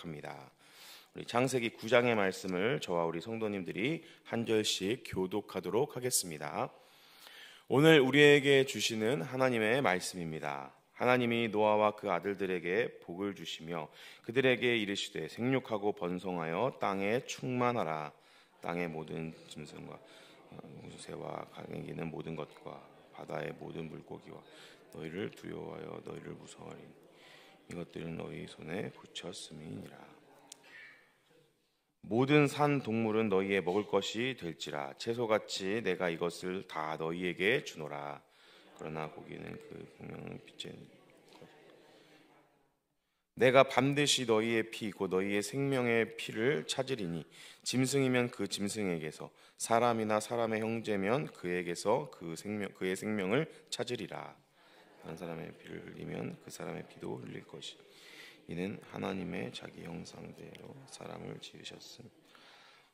합니다. 우리 창세기 9장의 말씀을 저와 우리 성도님들이 한 절씩 교독하도록 하겠습니다. 오늘 우리에게 주시는 하나님의 말씀입니다. 하나님이 노아와 그 아들들에게 복을 주시며 그들에게 이르시되 생육하고 번성하여 땅에 충만하라. 땅의 모든 짐승과 새와 강에기는 모든 것과 바다의 모든 물고기와 너희를 두려워하여 너희를 무서워하리니 이것들은 너희 손에 붙였음이니라. 모든 산 동물은 너희의 먹을 것이 될지라. 채소같이 내가 이것을 다 너희에게 주노라. 그러나 고기는 그 생명을 빛에 내가 반드시 너희의 피 곧 너희의 생명의 피를 찾으리니 짐승이면 그 짐승에게서 사람이나 사람의 형제면 그에게서 그의 생명을 찾으리라. 한 사람의 피를 흘리면 그 사람의 피도 흘릴 것이 이는 하나님의 자기 형상대로 사람을 지으셨음.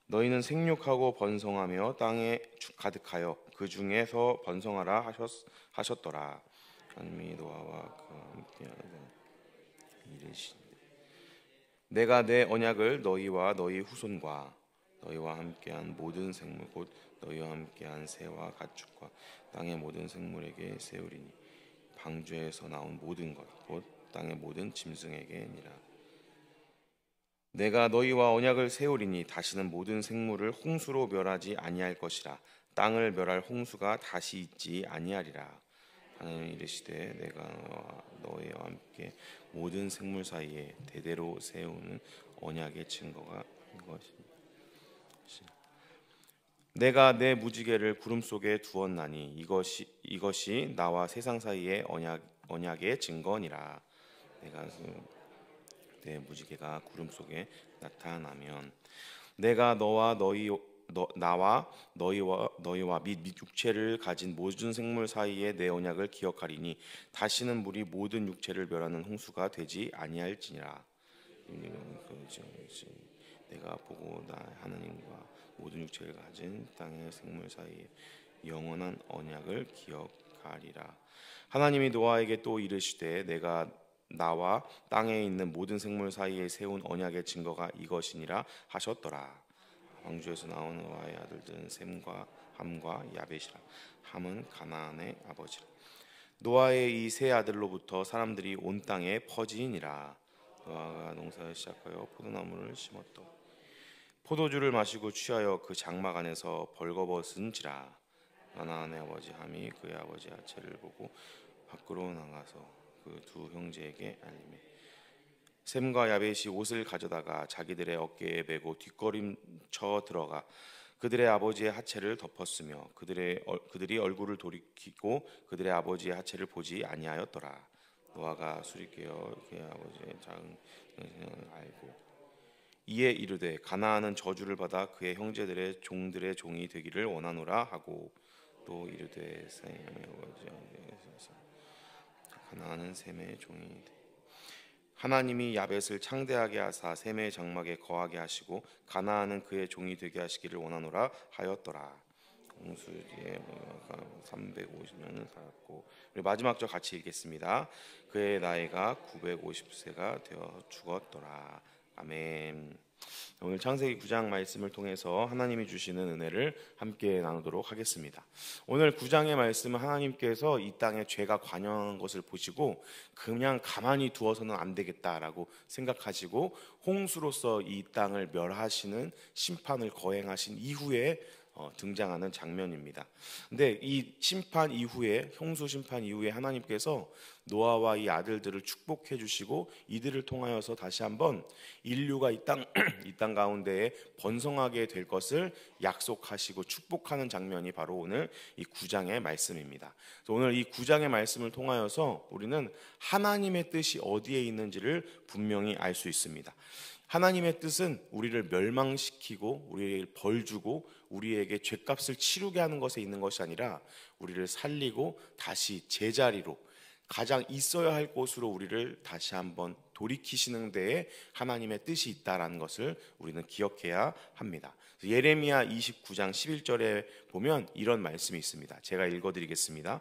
너희는 생육하고 번성하며 땅에 가득하여 그 중에서 번성하라 하셨더라. 하나님이 노아와 그와 함께하되 이르시되 내가 내 언약을 너희와 너희 후손과 너희와 함께한 모든 생물 곧 너희와 함께한 새와 가축과 땅의 모든 생물에게 세우리니 방주에서 나온 모든 것 곧 땅의 모든 짐승에게니라. 내가 너희와 언약을 세우리니 다시는 모든 생물을 홍수로 멸하지 아니할 것이라. 땅을 멸할 홍수가 다시 있지 아니하리라. 하나님이 이르시되 내가 너희와 함께 모든 생물 사이에 대대로 세우는 언약의 증거가 이것이니 내가 내 무지개를 구름 속에 두었나니 이것이 나와 세상 사이의 언약의 증거니라. 내가 내 무지개가 구름 속에 나타나면 내가 나와 너희와 및 육체를 가진 모든 생물 사이에 내 언약을 기억하리니 다시는 물이 모든 육체를 멸하는 홍수가 되지 아니할지니라. 내가 보고 나 하나님과 모든 육체를 가진 땅의 생물 사이에 영원한 언약을 기억하리라. 하나님이 노아에게 또 이르시되 내가 나와 땅에 있는 모든 생물 사이에 세운 언약의 증거가 이것이니라 하셨더라. 방주에서 나온 노아의 아들들은 셈과 함과 야벳이라. 함은 가나안의 아버지라. 노아의 이 세 아들로부터 사람들이 온 땅에 퍼지니라. 노아가 농사를 시작하여 포도나무를 심었더 포도주를 마시고 취하여 그 장막 안에서 벌거벗은지라. 가나안의 아버지 함이 그의 아버지 하체를 보고 밖으로 나가서 그 두 형제에게 알리매 셈과 야벳이 옷을 가져다가 자기들의 어깨에 메고 뒷걸음쳐 들어가 그들의 아버지의 하체를 덮었으며 그들이 얼굴을 돌이키고 그들의 아버지의 하체를 보지 아니하였더라. 노아가 술이 깨어 그의 아버지의 작은 형제를 알고 이에 이르되 가나안은 저주를 받아 그의 형제들의 종들의 종이 되기를 원하노라 하고 또 이르되 셈의 아버지에서 가나안은 셈의 종이 되 하나님이 야벳을 창대하게 하사 셈의 장막에 거하게 하시고 가나안은 그의 종이 되게 하시기를 원하노라 하였더라. 홍수 뒤에 350년을 살았고 우리 마지막 절 같이 읽겠습니다. 그의 나이가 950세가 되어 죽었더라. 아멘. 오늘 창세기 9장 말씀을 통해서 하나님이 주시는 은혜를 함께 나누도록 하겠습니다. 오늘 9장의 말씀은 하나님께서 이 땅에 죄가 관영한 것을 보시고 그냥 가만히 두어서는 안 되겠다라고 생각하시고 홍수로서 이 땅을 멸하시는 심판을 거행하신 이후에 등장하는 장면입니다. 근데 이 심판 이후에 홍수 심판 이후에 하나님께서 노아와 이 아들들을 축복해 주시고 이들을 통하여서 다시 한번 인류가 이 땅 가운데에 번성하게 될 것을 약속하시고 축복하는 장면이 바로 오늘 이 9장의 말씀입니다. 오늘 이 9장의 말씀을 통하여서 우리는 하나님의 뜻이 어디에 있는지를 분명히 알 수 있습니다. 하나님의 뜻은 우리를 멸망시키고 우리에게 벌 주고 우리에게 죄값을 치르게 하는 것에 있는 것이 아니라 우리를 살리고 다시 제자리로 가장 있어야 할 곳으로 우리를 다시 한번 돌이키시는 데에 하나님의 뜻이 있다라는 것을 우리는 기억해야 합니다. 예레미야 29장 11절에 보면 이런 말씀이 있습니다. 제가 읽어드리겠습니다.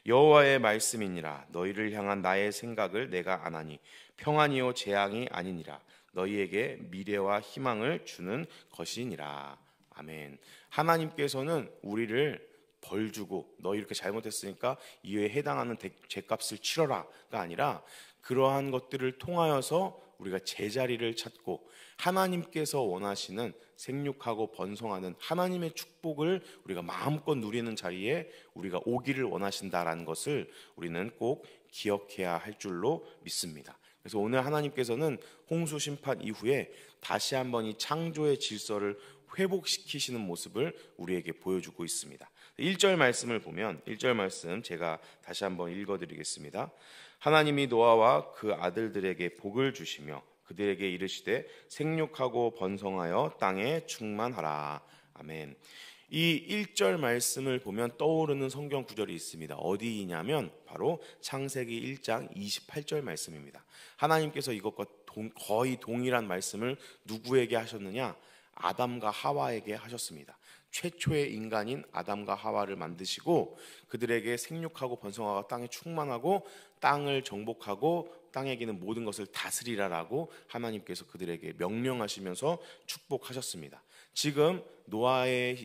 여호와의 말씀이니라. 너희를 향한 나의 생각을 내가 아나니 평안이요 재앙이 아니니라. 너희에게 미래와 희망을 주는 것이니라. 아멘. 하나님께서는 우리를 벌 주고 너희 이렇게 잘못했으니까 이에 해당하는 죄값을 치러라가 아니라 그러한 것들을 통하여서 우리가 제자리를 찾고 하나님께서 원하시는 생육하고 번성하는 하나님의 축복을 우리가 마음껏 누리는 자리에 우리가 오기를 원하신다라는 것을 우리는 꼭 기억해야 할 줄로 믿습니다. 그래서 오늘 하나님께서는 홍수 심판 이후에 다시 한번 이 창조의 질서를 회복시키시는 모습을 우리에게 보여주고 있습니다. 1절 말씀을 보면 1절 말씀 제가 다시 한번 읽어드리겠습니다. 하나님이 노아와 그 아들들에게 복을 주시며 그들에게 이르시되 생육하고 번성하여 땅에 충만하라. 아멘. 이 1절 말씀을 보면 떠오르는 성경 구절이 있습니다. 어디냐면 바로 창세기 1장 28절 말씀입니다. 하나님께서 이것과 거의 동일한 말씀을 누구에게 하셨느냐? 아담과 하와에게 하셨습니다. 최초의 인간인 아담과 하와를 만드시고 그들에게 생육하고 번성하고 땅에 충만하고 땅을 정복하고 땅에 있는 모든 것을 다스리라라고 하나님께서 그들에게 명령하시면서 축복하셨습니다. 지금 노아의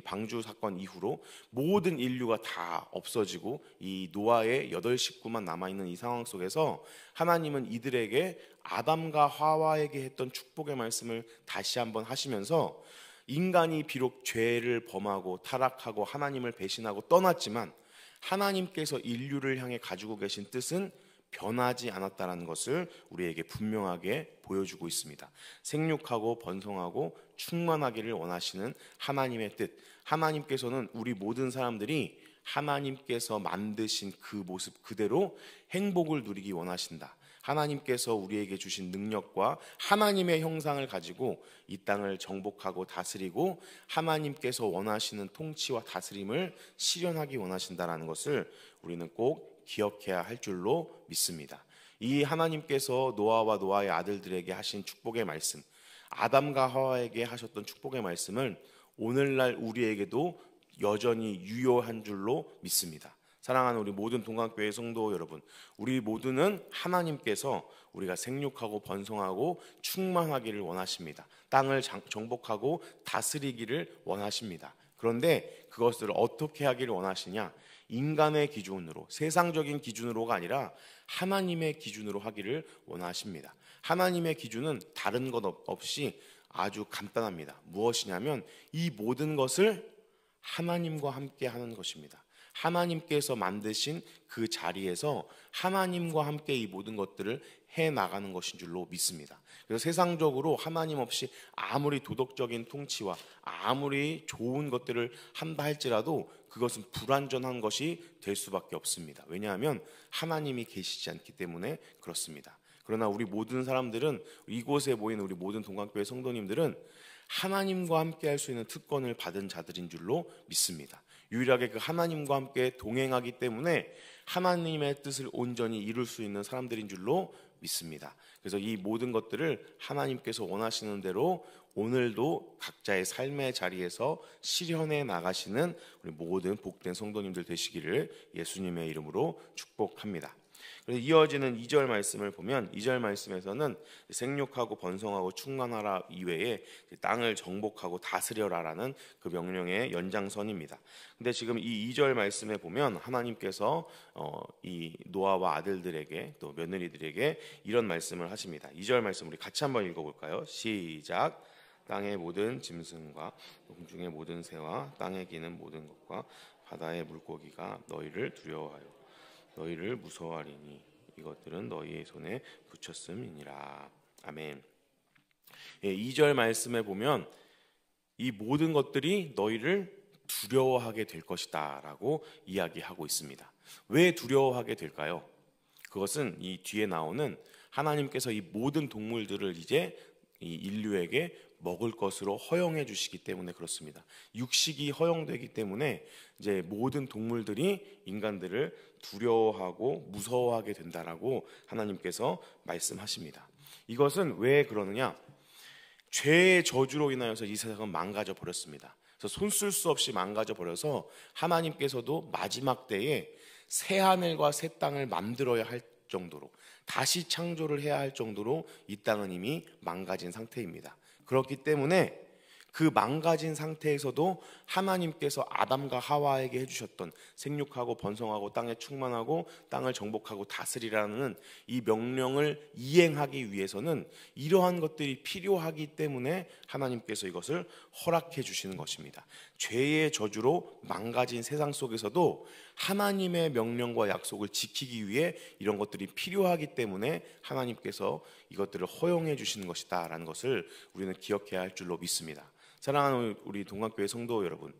방주 사건 이후로 모든 인류가 다 없어지고 이 노아의 8 식구만 남아있는 이 상황 속에서 하나님은 이들에게 아담과 하와에게 했던 축복의 말씀을 다시 한번 하시면서 인간이 비록 죄를 범하고 타락하고 하나님을 배신하고 떠났지만 하나님께서 인류를 향해 가지고 계신 뜻은 변하지 않았다는 것을 우리에게 분명하게 보여주고 있습니다. 생육하고 번성하고 충만하기를 원하시는 하나님의 뜻, 하나님께서는 우리 모든 사람들이 하나님께서 만드신 그 모습 그대로 행복을 누리기 원하신다. 하나님께서 우리에게 주신 능력과 하나님의 형상을 가지고 이 땅을 정복하고 다스리고 하나님께서 원하시는 통치와 다스림을 실현하기 원하신다는 것을 우리는 꼭 기억해야 할 줄로 믿습니다. 이 하나님께서 노아와 노아의 아들들에게 하신 축복의 말씀, 아담과 하와에게 하셨던 축복의 말씀은 오늘날 우리에게도 여전히 유효한 줄로 믿습니다. 사랑하는 우리 모든 동강교회 성도 여러분, 우리 모두는 하나님께서 우리가 생육하고 번성하고 충만하기를 원하십니다. 땅을 정복하고 다스리기를 원하십니다. 그런데 그것을 어떻게 하기를 원하시냐? 인간의 기준으로, 세상적인 기준으로가 아니라 하나님의 기준으로 하기를 원하십니다. 하나님의 기준은 다른 것 없이 아주 간단합니다. 무엇이냐면 이 모든 것을 하나님과 함께 하는 것입니다. 하나님께서 만드신 그 자리에서 하나님과 함께 이 모든 것들을 해나가는 것인 줄로 믿습니다. 그래서 세상적으로 하나님 없이 아무리 도덕적인 통치와 아무리 좋은 것들을 한다 할지라도 그것은 불완전한 것이 될 수밖에 없습니다. 왜냐하면 하나님이 계시지 않기 때문에 그렇습니다. 그러나 우리 모든 사람들은, 이곳에 모인 우리 모든 동강교회 성도님들은 하나님과 함께 할 수 있는 특권을 받은 자들인 줄로 믿습니다. 유일하게 그 하나님과 함께 동행하기 때문에 하나님의 뜻을 온전히 이룰 수 있는 사람들인 줄로 믿습니다. 그래서 이 모든 것들을 하나님께서 원하시는 대로 오늘도 각자의 삶의 자리에서 실현해 나가시는 우리 모든 복된 성도님들 되시기를 예수님의 이름으로 축복합니다. 그래서 이어지는 2절 말씀을 보면 2절 말씀에서는 생육하고 번성하고 충만하라 이외에 땅을 정복하고 다스려라라는 그 명령의 연장선입니다. 근데 지금 이 2절 말씀에 보면 하나님께서 이 노아와 아들들에게 또 며느리들에게 이런 말씀을 하십니다. 2절 말씀 우리 같이 한번 읽어볼까요? 시작. 땅의 모든 짐승과 공중의 모든 새와 땅에 기는 모든 것과 바다의 물고기가 너희를 두려워하여 너희를 무서워하리니 이것들은 너희의 손에 붙였음이니라. 아멘. 2절 말씀에 보면 이 모든 것들이 너희를 두려워하게 될 것이다 라고 이야기하고 있습니다. 왜 두려워하게 될까요? 그것은 이 뒤에 나오는 하나님께서 이 모든 동물들을 이제 이 인류에게 먹을 것으로 허용해 주시기 때문에 그렇습니다. 육식이 허용되기 때문에 이제 모든 동물들이 인간들을 두려워하고 무서워하게 된다라고 하나님께서 말씀하십니다. 이것은 왜 그러느냐? 죄의 저주로 인하여서 이 세상은 망가져 버렸습니다. 그래서 손 쓸 수 없이 망가져 버려서 하나님께서도 마지막 때에 새 하늘과 새 땅을 만들어야 할 정도로 다시 창조를 해야 할 정도로 이 땅은 이미 망가진 상태입니다. 그렇기 때문에 그 망가진 상태에서도 하나님께서 아담과 하와에게 해주셨던 생육하고 번성하고 땅에 충만하고 땅을 정복하고 다스리라는 이 명령을 이행하기 위해서는 이러한 것들이 필요하기 때문에 하나님께서 이것을 허락해 주시는 것입니다. 죄의 저주로 망가진 세상 속에서도 하나님의 명령과 약속을 지키기 위해 이런 것들이 필요하기 때문에 하나님께서 이것들을 허용해 주시는 것이다 라는 것을 우리는 기억해야 할 줄로 믿습니다. 사랑하는 우리 동학교회 성도 여러분,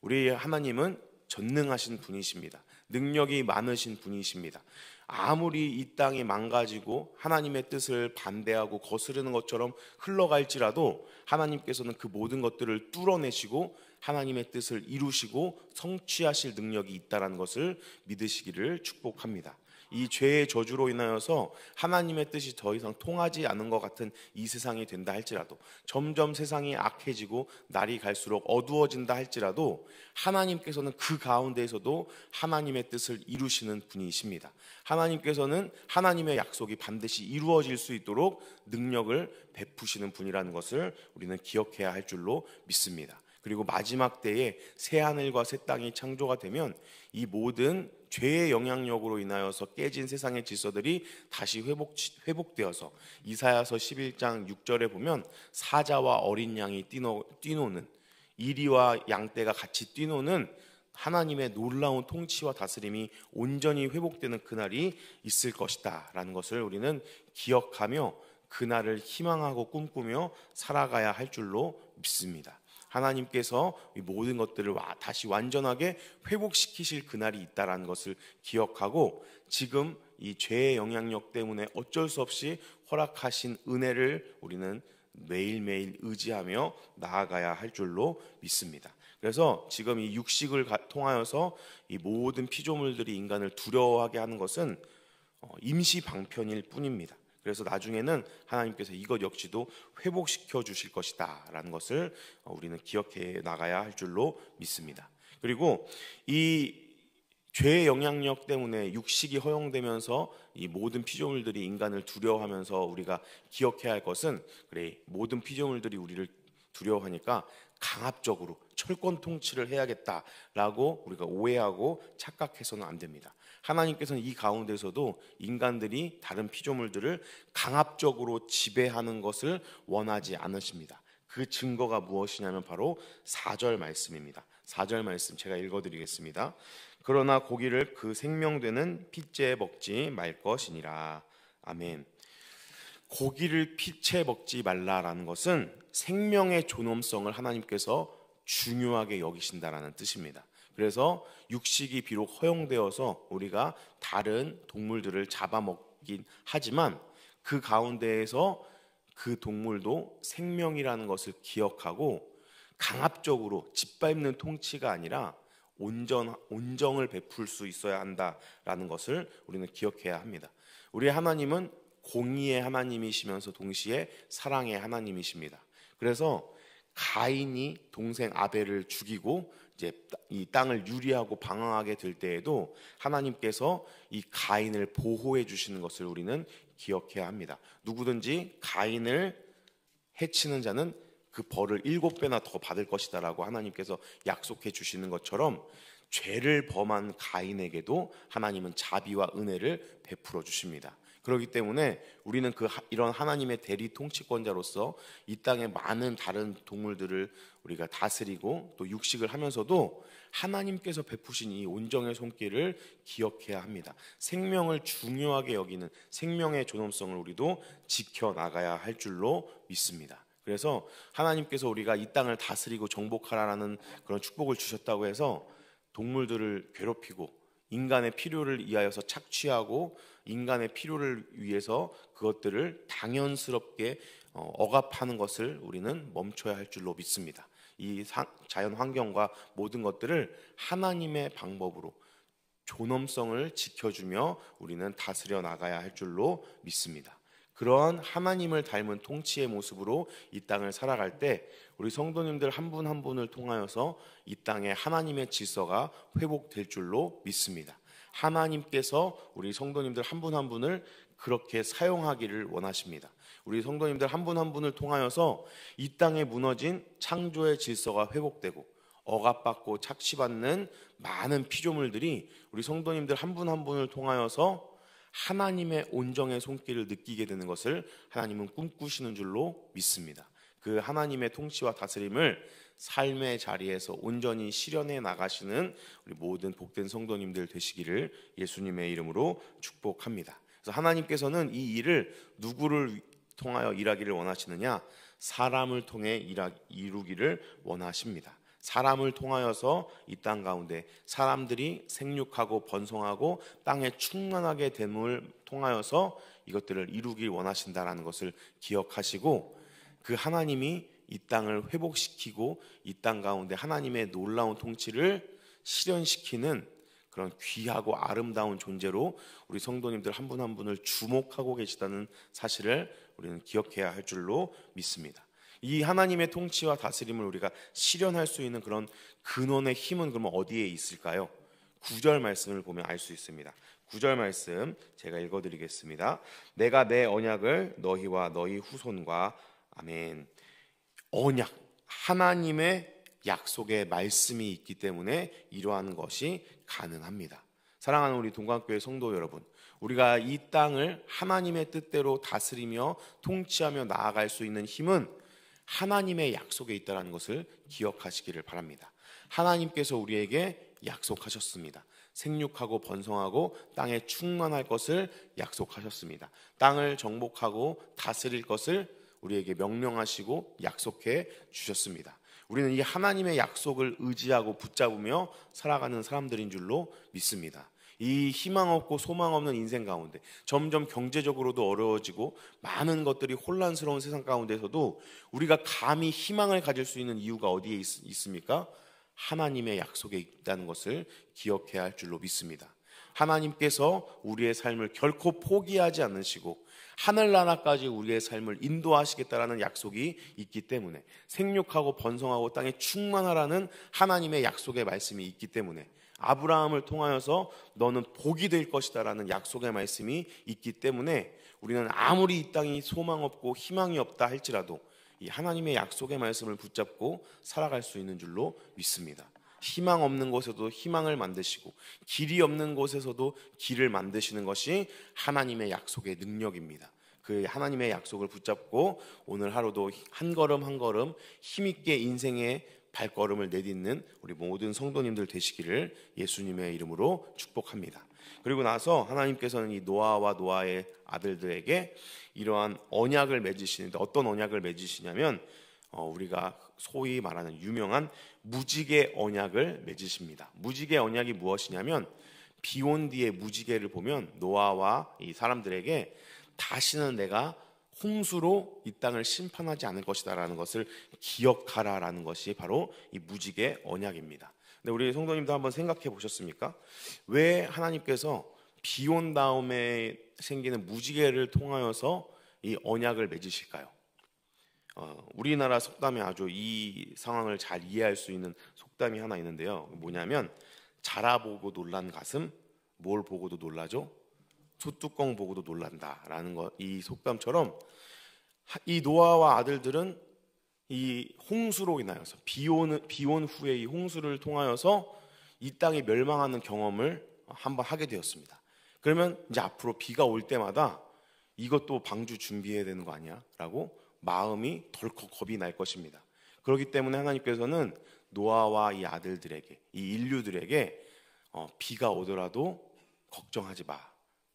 우리 하나님은 전능하신 분이십니다. 능력이 많으신 분이십니다. 아무리 이 땅이 망가지고 하나님의 뜻을 반대하고 거스르는 것처럼 흘러갈지라도 하나님께서는 그 모든 것들을 뚫어내시고 하나님의 뜻을 이루시고 성취하실 능력이 있다는 것을 믿으시기를 축복합니다. 이 죄의 저주로 인하여서 하나님의 뜻이 더 이상 통하지 않은 것 같은 이 세상이 된다 할지라도, 점점 세상이 악해지고 날이 갈수록 어두워진다 할지라도 하나님께서는 그 가운데에서도 하나님의 뜻을 이루시는 분이십니다. 하나님께서는 하나님의 약속이 반드시 이루어질 수 있도록 능력을 베푸시는 분이라는 것을 우리는 기억해야 할 줄로 믿습니다. 그리고 마지막 때에 새 하늘과 새 땅이 창조가 되면 이 모든 죄의 영향력으로 인하여서 깨진 세상의 질서들이 다시 회복되어서 이사야서 11장 6절에 보면 사자와 어린 양이 뛰노는, 이리와 양떼가 같이 뛰노는 하나님의 놀라운 통치와 다스림이 온전히 회복되는 그날이 있을 것이다 라는 것을 우리는 기억하며 그날을 희망하고 꿈꾸며 살아가야 할 줄로 믿습니다. 하나님께서 이 모든 것들을 다시 완전하게 회복시키실 그날이 있다라는 것을 기억하고 지금 이 죄의 영향력 때문에 어쩔 수 없이 허락하신 은혜를 우리는 매일매일 의지하며 나아가야 할 줄로 믿습니다. 그래서 지금 이 육식을 통하여서 이 모든 피조물들이 인간을 두려워하게 하는 것은 임시 방편일 뿐입니다. 그래서 나중에는 하나님께서 이것 역시도 회복시켜 주실 것이다 라는 것을 우리는 기억해 나가야 할 줄로 믿습니다. 그리고 이 죄의 영향력 때문에 육식이 허용되면서 이 모든 피조물들이 인간을 두려워하면서 우리가 기억해야 할 것은, 그래, 모든 피조물들이 우리를 두려워하니까 강압적으로 철권 통치를 해야겠다라고 우리가 오해하고 착각해서는 안 됩니다. 하나님께서는 이 가운데서도 인간들이 다른 피조물들을 강압적으로 지배하는 것을 원하지 않으십니다. 그 증거가 무엇이냐면 바로 4절 말씀입니다. 4절 말씀 제가 읽어드리겠습니다. 그러나 고기를 그 생명되는 핏째 먹지 말 것이니라. 아멘. 고기를 핏째 먹지 말라라는 것은 생명의 존엄성을 하나님께서 중요하게 여기신다라는 뜻입니다. 그래서 육식이 비록 허용되어서 우리가 다른 동물들을 잡아먹긴 하지만 그 가운데에서 그 동물도 생명이라는 것을 기억하고 강압적으로 짓밟는 통치가 아니라 온정을 베풀 수 있어야 한다라는 것을 우리는 기억해야 합니다. 우리 하나님은 공의의 하나님이시면서 동시에 사랑의 하나님이십니다. 그래서 가인이 동생 아벨을 죽이고 이제 이 땅을 유리하고 방황하게 될 때에도 하나님께서 이 가인을 보호해 주시는 것을 우리는 기억해야 합니다. 누구든지 가인을 해치는 자는 그 벌을 7배나 더 받을 것이다 라고 하나님께서 약속해 주시는 것처럼 죄를 범한 가인에게도 하나님은 자비와 은혜를 베풀어 주십니다. 그렇기 때문에 우리는 이런 하나님의 대리 통치권자로서 이 땅의 많은 다른 동물들을 우리가 다스리고 또 육식을 하면서도 하나님께서 베푸신 이 온정의 손길을 기억해야 합니다. 생명을 중요하게 여기는 생명의 존엄성을 우리도 지켜나가야 할 줄로 믿습니다. 그래서 하나님께서 우리가 이 땅을 다스리고 정복하라는 그런 축복을 주셨다고 해서 동물들을 괴롭히고 인간의 필요를 위하여서 착취하고 인간의 필요를 위해서 그것들을 당연스럽게 억압하는 것을 우리는 멈춰야 할 줄로 믿습니다. 이 자연 환경과 모든 것들을 하나님의 방법으로 존엄성을 지켜주며 우리는 다스려 나가야 할 줄로 믿습니다. 그러한 하나님을 닮은 통치의 모습으로 이 땅을 살아갈 때 우리 성도님들 한 분 한 분을 통하여서 이 땅에 하나님의 질서가 회복될 줄로 믿습니다. 하나님께서 우리 성도님들 한 분 한 분을 그렇게 사용하기를 원하십니다. 우리 성도님들 한 분 한 분을 통하여서 이 땅에 무너진 창조의 질서가 회복되고 억압받고 착취받는 많은 피조물들이 우리 성도님들 한 분 한 분을 통하여서 하나님의 온정의 손길을 느끼게 되는 것을 하나님은 꿈꾸시는 줄로 믿습니다. 그 하나님의 통치와 다스림을 삶의 자리에서 온전히 실현해 나가시는 우리 모든 복된 성도님들 되시기를 예수님의 이름으로 축복합니다. 그래서 하나님께서는 이 일을 누구를 통하여 일하기를 원하시느냐? 사람을 통해 이루기를 원하십니다. 사람을 통하여서 이 땅 가운데 사람들이 생육하고 번성하고 땅에 충만하게 됨을 통하여서 이것들을 이루길 원하신다라는 것을 기억하시고, 그 하나님이 이 땅을 회복시키고 이 땅 가운데 하나님의 놀라운 통치를 실현시키는 그런 귀하고 아름다운 존재로 우리 성도님들 한 분 한 분을 주목하고 계시다는 사실을 우리는 기억해야 할 줄로 믿습니다. 이 하나님의 통치와 다스림을 우리가 실현할 수 있는 그런 근원의 힘은 그러면 어디에 있을까요? 9절 말씀을 보면 알 수 있습니다. 9절 말씀 제가 읽어드리겠습니다. 내가 내 언약을 너희와 너희 후손과, 아멘. 언약, 하나님의 약속의 말씀이 있기 때문에 이러한 것이 가능합니다. 사랑하는 우리 동관교회 성도 여러분, 우리가 이 땅을 하나님의 뜻대로 다스리며 통치하며 나아갈 수 있는 힘은 하나님의 약속에 있다는 것을 기억하시기를 바랍니다. 하나님께서 우리에게 약속하셨습니다. 생육하고 번성하고 땅에 충만할 것을 약속하셨습니다. 땅을 정복하고 다스릴 것을 우리에게 명령하시고 약속해 주셨습니다. 우리는 이 하나님의 약속을 의지하고 붙잡으며 살아가는 사람들인 줄로 믿습니다. 이 희망 없고 소망 없는 인생 가운데 점점 경제적으로도 어려워지고 많은 것들이 혼란스러운 세상 가운데서도 우리가 감히 희망을 가질 수 있는 이유가 어디에 있습니까? 하나님의 약속에 있다는 것을 기억해야 할 줄로 믿습니다. 하나님께서 우리의 삶을 결코 포기하지 않으시고 하늘나라까지 우리의 삶을 인도하시겠다라는 약속이 있기 때문에, 생육하고 번성하고 땅에 충만하라는 하나님의 약속의 말씀이 있기 때문에, 아브라함을 통하여서 너는 복이 될 것이다라는 약속의 말씀이 있기 때문에 우리는 아무리 이 땅이 소망 없고 희망이 없다 할지라도 이 하나님의 약속의 말씀을 붙잡고 살아갈 수 있는 줄로 믿습니다. 희망 없는 곳에도 희망을 만드시고 길이 없는 곳에서도 길을 만드시는 것이 하나님의 약속의 능력입니다. 그 하나님의 약속을 붙잡고 오늘 하루도 한 걸음 한 걸음 힘있게 인생의 발걸음을 내딛는 우리 모든 성도님들 되시기를 예수님의 이름으로 축복합니다. 그리고 나서 하나님께서는 이 노아와 노아의 아들들에게 이러한 언약을 맺으시는데, 어떤 언약을 맺으시냐면 우리가 소위 말하는 유명한 무지개 언약을 맺으십니다. 무지개 언약이 무엇이냐면, 비온 뒤에 무지개를 보면 노아와 이 사람들에게 다시는 내가 홍수로 이 땅을 심판하지 않을 것이다라는 것을 기억하라라는 것이 바로 이 무지개 언약입니다. 근데 우리 성도님도 한번 생각해 보셨습니까? 왜 하나님께서 비 온 다음에 생기는 무지개를 통하여서 이 언약을 맺으실까요? 우리나라 속담에 아주 이 상황을 잘 이해할 수 있는 속담이 하나 있는데요. 뭐냐면, 자라보고 놀란 가슴 뭘 보고도 놀라죠? 소뚜껑 보고도 놀란다라는 것, 이 속담처럼 이 노아와 아들들은 이 홍수로 인하여서 비온 후에 이 홍수를 통하여서 이 땅이 멸망하는 경험을 한번 하게 되었습니다. 그러면 이제 앞으로 비가 올 때마다 이것도 방주 준비해야 되는 거 아니야? 라고 마음이 덜컥 겁이 날 것입니다. 그렇기 때문에 하나님께서는 노아와 이 아들들에게, 이 인류들에게 비가 오더라도 걱정하지 마.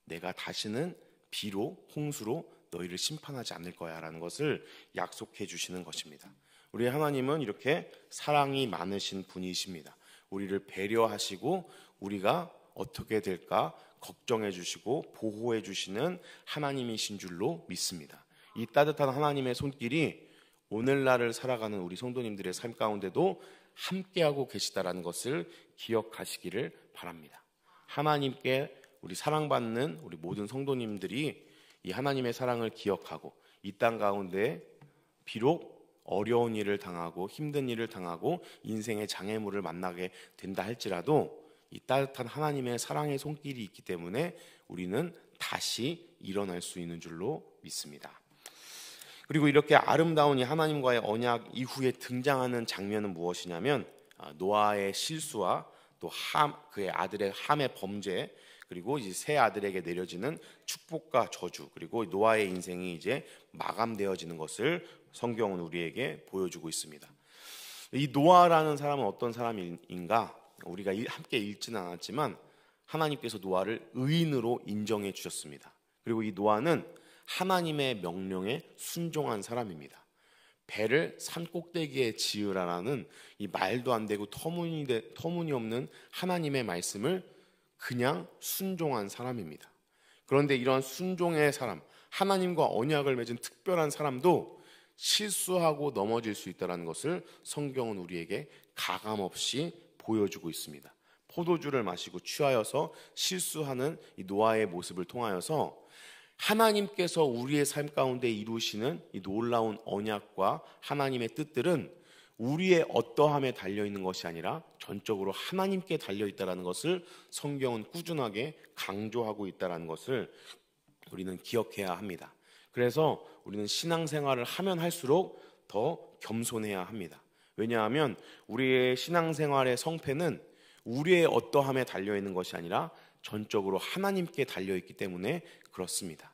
내가 다시는 비로, 홍수로 너희를 심판하지 않을 거야 라는 것을 약속해 주시는 것입니다. 우리 하나님은 이렇게 사랑이 많으신 분이십니다. 우리를 배려하시고 우리가 어떻게 될까 걱정해 주시고 보호해 주시는 하나님이신 줄로 믿습니다. 이 따뜻한 하나님의 손길이 오늘날을 살아가는 우리 성도님들의 삶 가운데도 함께하고 계시다라는 것을 기억하시기를 바랍니다. 하나님께 우리 사랑받는 우리 모든 성도님들이 이 하나님의 사랑을 기억하고 이 땅 가운데 비록 어려운 일을 당하고 힘든 일을 당하고 인생의 장애물을 만나게 된다 할지라도 이 따뜻한 하나님의 사랑의 손길이 있기 때문에 우리는 다시 일어날 수 있는 줄로 믿습니다. 그리고 이렇게 아름다운 이 하나님과의 언약 이후에 등장하는 장면은 무엇이냐면 노아의 실수와 또 그의 아들의 함의 범죄, 그리고 이제 세 아들에게 내려지는 축복과 저주, 그리고 노아의 인생이 이제 마감되어지는 것을 성경은 우리에게 보여주고 있습니다. 이 노아라는 사람은 어떤 사람인가? 우리가 함께 읽지는 않았지만 하나님께서 노아를 의인으로 인정해 주셨습니다. 그리고 이 노아는 하나님의 명령에 순종한 사람입니다. 배를 산 꼭대기에 지으라라는 이 말도 안 되고 터무니없는 하나님의 말씀을 그냥 순종한 사람입니다. 그런데 이러한 순종의 사람, 하나님과 언약을 맺은 특별한 사람도 실수하고 넘어질 수 있다는 것을 성경은 우리에게 가감없이 보여주고 있습니다. 포도주를 마시고 취하여서 실수하는 이 노아의 모습을 통하여서 하나님께서 우리의 삶 가운데 이루시는 이 놀라운 언약과 하나님의 뜻들은 우리의 어떠함에 달려있는 것이 아니라 전적으로 하나님께 달려있다는 것을 성경은 꾸준하게 강조하고 있다는 것을 우리는 기억해야 합니다. 그래서 우리는 신앙생활을 하면 할수록 더 겸손해야 합니다. 왜냐하면 우리의 신앙생활의 성패는 우리의 어떠함에 달려있는 것이 아니라 전적으로 하나님께 달려있기 때문에 그렇습니다.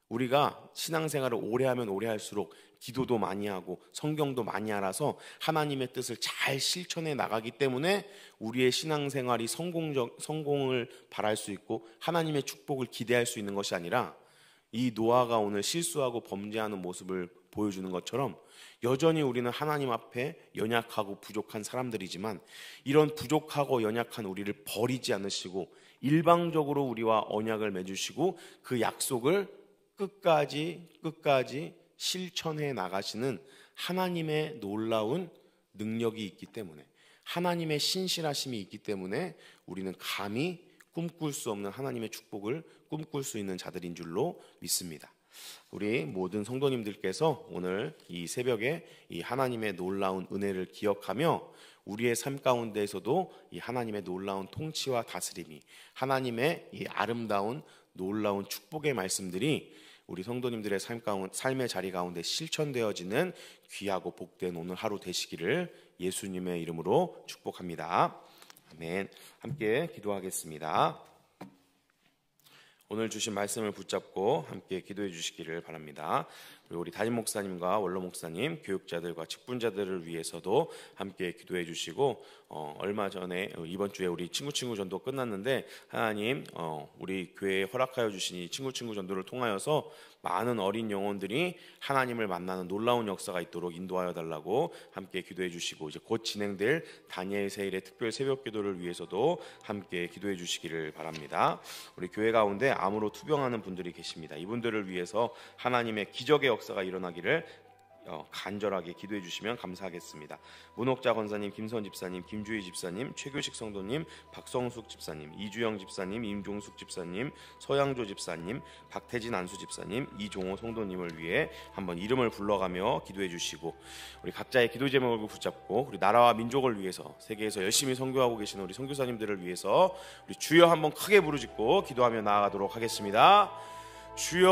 우리가 신앙생활을 오래 하면 오래 할수록 기도도 많이 하고 성경도 많이 알아서 하나님의 뜻을 잘 실천해 나가기 때문에 우리의 신앙생활이 성공을 바랄 수 있고 하나님의 축복을 기대할 수 있는 것이 아니라 이 노아가 오늘 실수하고 범죄하는 모습을 보여주는 것처럼 여전히 우리는 하나님 앞에 연약하고 부족한 사람들이지만 이런 부족하고 연약한 우리를 버리지 않으시고 일방적으로 우리와 언약을 맺으시고 그 약속을 끝까지 실천해 나가시는 하나님의 놀라운 능력이 있기 때문에, 하나님의 신실하심이 있기 때문에 우리는 감히 꿈꿀 수 없는 하나님의 축복을 꿈꿀 수 있는 자들인 줄로 믿습니다. 우리 모든 성도님들께서 오늘 이 새벽에 이 하나님의 놀라운 은혜를 기억하며 우리의 삶 가운데에서도 이 하나님의 놀라운 통치와 다스림이, 하나님의 이 아름다운 놀라운 축복의 말씀들이 우리 성도님들의 삶의 자리 가운데 실천되어지는 귀하고 복된 오늘 하루 되시기를 예수님의 이름으로 축복합니다. 아멘. 함께 기도하겠습니다. 오늘 주신 말씀을 붙잡고 함께 기도해 주시기를 바랍니다. 그리고 우리 담임 목사님과 원로 목사님, 교육자들과 직분자들을 위해서도 함께 기도해 주시고, 얼마 전에 이번 주에 우리 친구 전도 끝났는데 하나님 우리 교회에 허락하여 주신 이 친구 전도를 통하여서 많은 어린 영혼들이 하나님을 만나는 놀라운 역사가 있도록 인도하여 달라고 함께 기도해 주시고, 이제 곧 진행될 다니엘 세일의 특별 새벽 기도를 위해서도 함께 기도해 주시기를 바랍니다. 우리 교회 가운데 암으로 투병하는 분들이 계십니다. 이분들을 위해서 하나님의 기적의 역사가 일어나기를 간절하게 기도해 주시면 감사하겠습니다. 문옥자 권사님, 김선 집사님, 김주희 집사님, 최규식 성도님, 박성숙 집사님, 이주영 집사님, 임종숙 집사님, 서양조 집사님, 박태진 안수 집사님, 이종호 성도님을 위해 한번 이름을 불러가며 기도해 주시고, 우리 각자의 기도 제목을 붙잡고 우리 나라와 민족을 위해서 세계에서 열심히 선교하고 계시는 우리 선교사님들을 위해서 우리 주여 한번 크게 부르짖고 기도하며 나아가도록 하겠습니다. 주여